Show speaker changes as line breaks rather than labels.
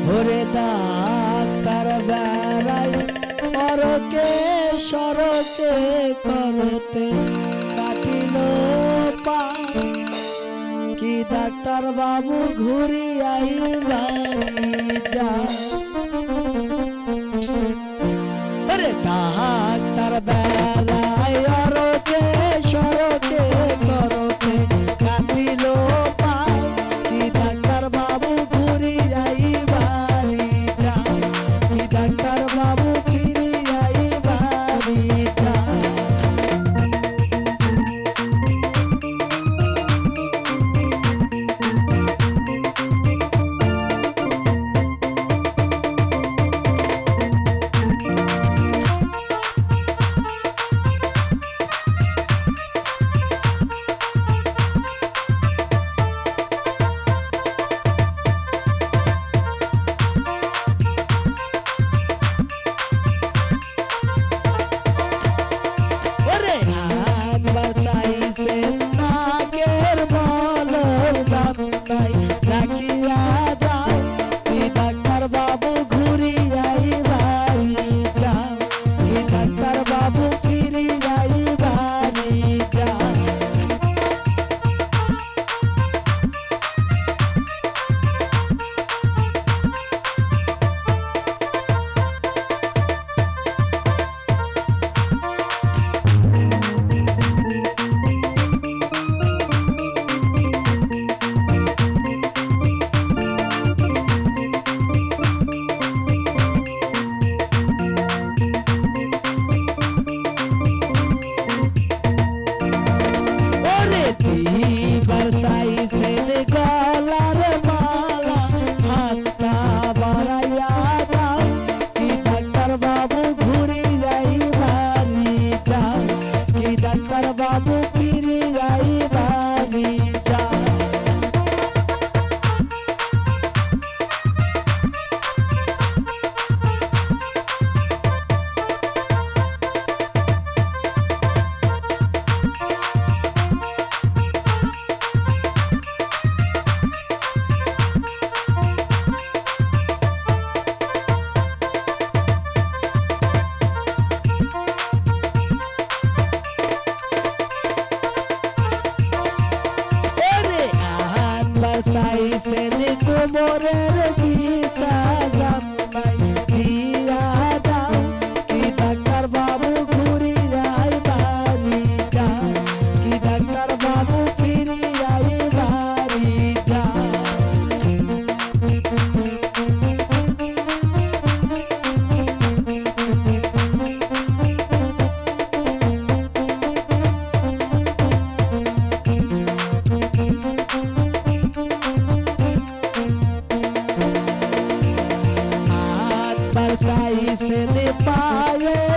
ওরে ডাক্তার বেড়াই পরকে সরকে করতে কাটিল পা কি ডাক্তার বাবু ঘুরিয়াই বাড়ি যা ওরে ডাক্তার বেড়াই অরকে সরকে করতে কাটিল পা কি ডাক্তার বাবু ঘুরিয়াই বাড়ি যা কি ডাক্তার বাবু ঘুরিয়াই বাড়ি যা রাখিয়া যাও কি ডাক্তার বাবু ঘুরিয়াই বাড়ি যাও কি ডাক্তার বাবু ফিরিয়াই বাড়ি যাও বরসাইছেন গলার মালা হাতটা বাড়াইয়া দাও কি ডাক্তার বাবু ঘুরে যাই বাড়ি যাও কি ডাক্তার বাবু ফিরে যাই বাড়ি যাও বরসাইছেন কোমরের বিছা জামাই দিয়া দাও কি ডাক্তার বাবু ঘুরি যাই বাড়ি যাও কি ডাক্তার বাবু ফিরি যাই বাড়ি যাও বরসাইছেন পায়ে